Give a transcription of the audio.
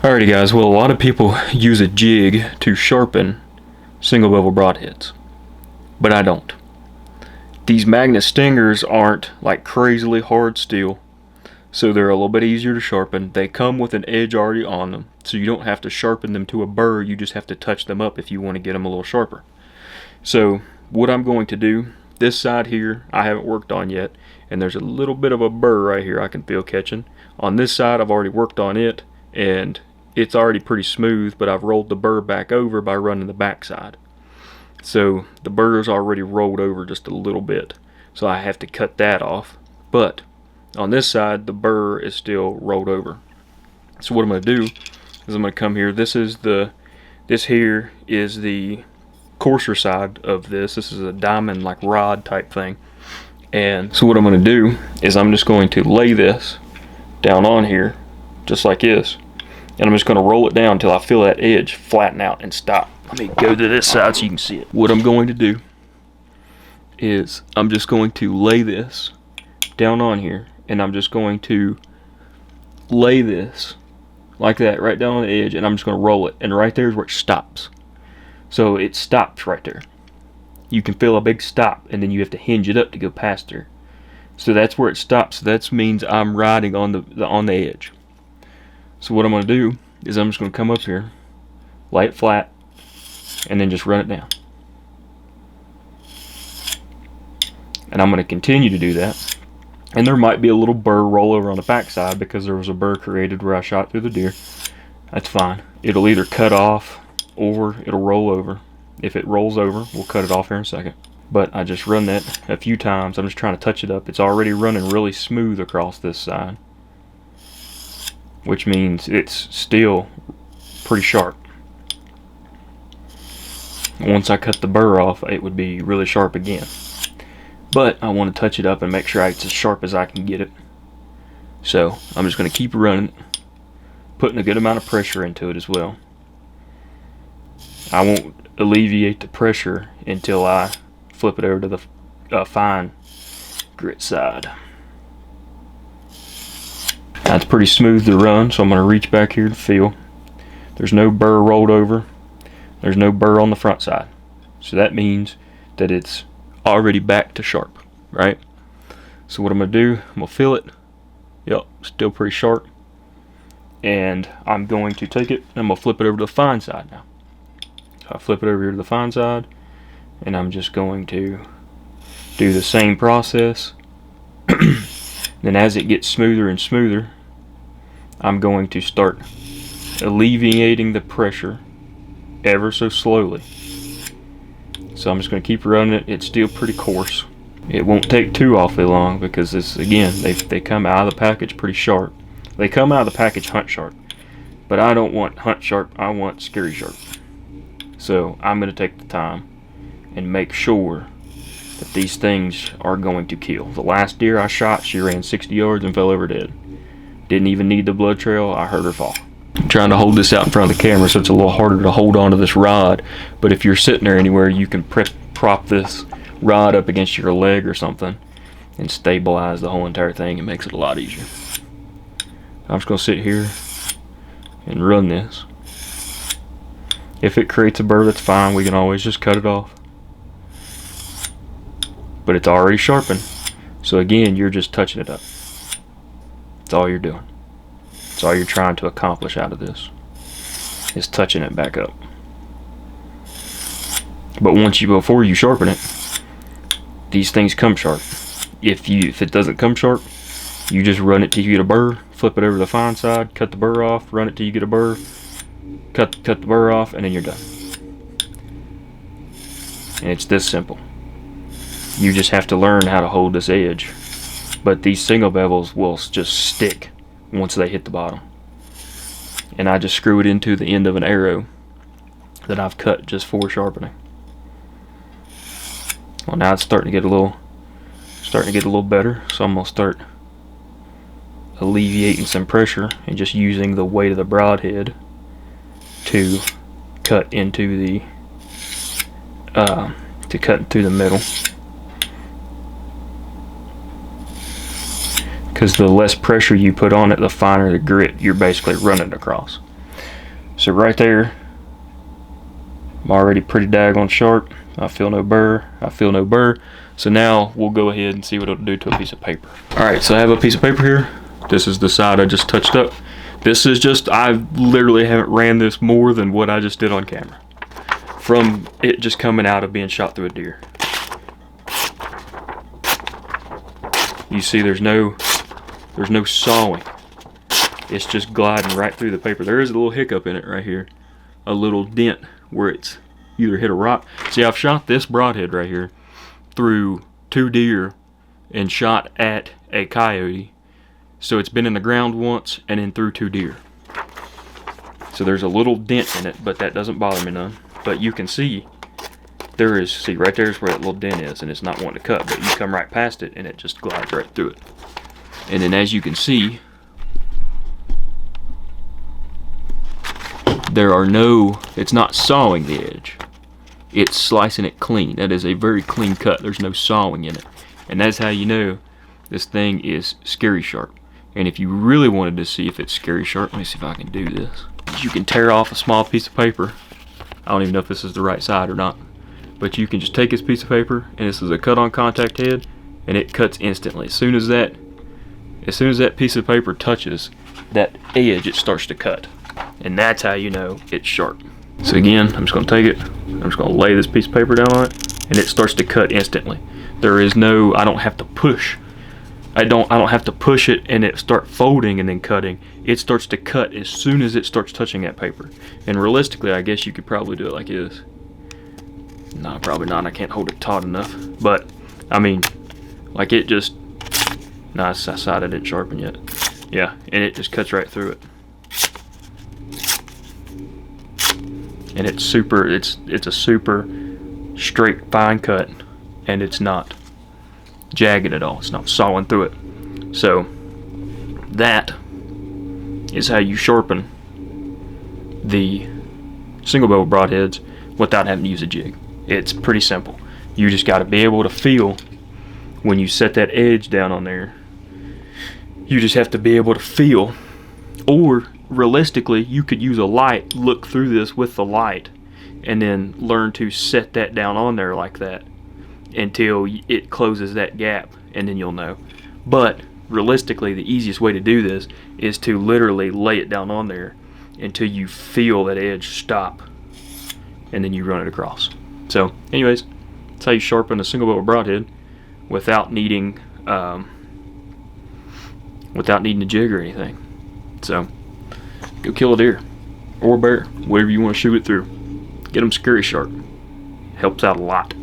Alrighty guys, well a lot of people use a jig to sharpen single bevel broadheads, but I don't. These magnet stingers aren't like crazily hard steel, so they're a little bit easier to sharpen. They come with an edge already on them, so you don't have to sharpen them to a burr, you just have to touch them up if you want to get them a little sharper. So what I'm going to do, this side here I haven't worked on yet, and there's a little bit of a burr right here I can feel catching. On this side I've already worked on it, and it's already pretty smooth, but I've rolled the burr back over by running the back side. So the burr is already rolled over just a little bit, so I have to cut that off. But on this side the burr is still rolled over. So what I'm going to do is I'm going to come here. This here is the coarser side of this. This is a diamond like rod type thing. And so what I'm going to do is I'm just going to lay this down on here just like this. And I'm just going to roll it down until I feel that edge flatten out and stop. Let me go to this side so you can see it. What I'm going to do is I'm just going to lay this down on here, and I'm just going to lay this like that right down on the edge, and I'm just going to roll it, and right there is where it stops. So it stops right there. You can feel a big stop, and then you have to hinge it up to go past there. So that's where it stops. That means I'm riding on the edge. So what I'm going to do is I'm just going to come up here, lay it flat, and then just run it down. And I'm going to continue to do that. And there might be a little burr roll over on the back side because there was a burr created where I shot through the deer. That's fine. It'll either cut off or it'll roll over. If it rolls over, we'll cut it off here in a second. But I just run that a few times. I'm just trying to touch it up. It's already running really smooth across this side, which means it's still pretty sharp. Once I cut the burr off, it would be really sharp again. But I want to touch it up and make sure it's as sharp as I can get it. So I'm just going to keep running it, putting a good amount of pressure into it as well. I won't alleviate the pressure until I flip it over to the fine grit side. That's pretty smooth to run, so I'm going to reach back here to feel. There's no burr rolled over. There's no burr on the front side. So that means that it's already back to sharp, right? So what I'm going to do, I'm going to feel it. Yep, still pretty sharp. And I'm going to take it and I'm going to flip it over to the fine side now. So I flip it over here to the fine side, and I'm just going to do the same process. Then as it gets smoother and smoother, I'm going to start alleviating the pressure ever so slowly. So I'm just going to keep running it. It's still pretty coarse. It won't take too awfully long because this, again, they come out of the package pretty sharp. They come out of the package hunt sharp, but I don't want hunt sharp, I want scary sharp. So I'm going to take the time and make sure that these things are going to kill. The last deer I shot, she ran 60 yards and fell over dead. Didn't even need the blood trail, I heard her fall. I'm trying to hold this out in front of the camera so it's a little harder to hold onto this rod, but if you're sitting there anywhere, you can prop this rod up against your leg or something and stabilize the whole entire thing. It makes it a lot easier. I'm just going to sit here and run this. If it creates a burr, that's fine, we can always just cut it off. But it's already sharpened, so again, you're just touching it up. That's all you're doing. That's all you're trying to accomplish out of this, is touching it back up. But before you sharpen it, these things come sharp. If it doesn't come sharp, you just run it till you get a burr, flip it over to the fine side, cut the burr off, run it till you get a burr, cut the burr off, and then you're done. And it's this simple. You just have to learn how to hold this edge. But these single bevels will just stick once they hit the bottom. And I just screw it into the end of an arrow that I've cut just for sharpening. Well, now it's starting to get a little better, so I'm gonna start alleviating some pressure and just using the weight of the broadhead to cut into the middle. because the less pressure you put on it, the finer the grit you're basically running across. So right there, I'm already pretty daggone sharp. I feel no burr. I feel no burr. So now we'll go ahead and see what it'll do to a piece of paper. Alright, so I have a piece of paper here. This is the side I just touched up. This is just, I literally haven't ran this more than what I just did on camera. From it just coming out of being shot through a deer. You see there's no sawing. It's just gliding right through the paper. There is a little hiccup in it right here. A little dent where it's either hit a rock. See, I've shot this broadhead right here through 2 deer and shot at a coyote. So it's been in the ground once and then through 2 deer. So there's a little dent in it, but that doesn't bother me none. But you can see, there is, see right there's where that little dent is, and it's not wanting to cut, but you come right past it and it just glides right through it. And then as you can see, there are no, it's not sawing the edge. It's slicing it clean. That is a very clean cut. There's no sawing in it. And that's how you know this thing is scary sharp. And if you really wanted to see if it's scary sharp, let me see if I can do this. You can tear off a small piece of paper. I don't even know if this is the right side or not. But you can just take this piece of paper, and this is a cut on contact head, and it cuts instantly. As soon as that piece of paper touches that edge, it starts to cut. And that's how you know it's sharp. So again, I'm just going to take it, I'm just going to lay this piece of paper down on it, and it starts to cut instantly. There is no, I don't have to push. I don't have to push it and it start folding and then cutting. It starts to cut as soon as it starts touching that paper. And realistically, I guess you could probably do it like this. No, probably not. I can't hold it taut enough. But, I mean, like it just, nah, it's that side I didn't sharpen yet. Yeah, and it just cuts right through it. And it's super, it's a super straight, fine cut, and it's not jagged at all. It's not sawing through it. So that is how you sharpen the single bevel broadheads without having to use a jig. It's pretty simple. You just got to be able to feel when you set that edge down on there. You just have to be able to feel, or realistically, you could use a light, look through this with the light, and then learn to set that down on there like that until it closes that gap, and then you'll know. But realistically, the easiest way to do this is to literally lay it down on there until you feel that edge stop, and then you run it across. So anyways, that's how you sharpen a single bevel broadhead without needing a jig or anything. So go kill a deer or a bear, whatever you want to shoot it through. Get them scary sharp. Helps out a lot.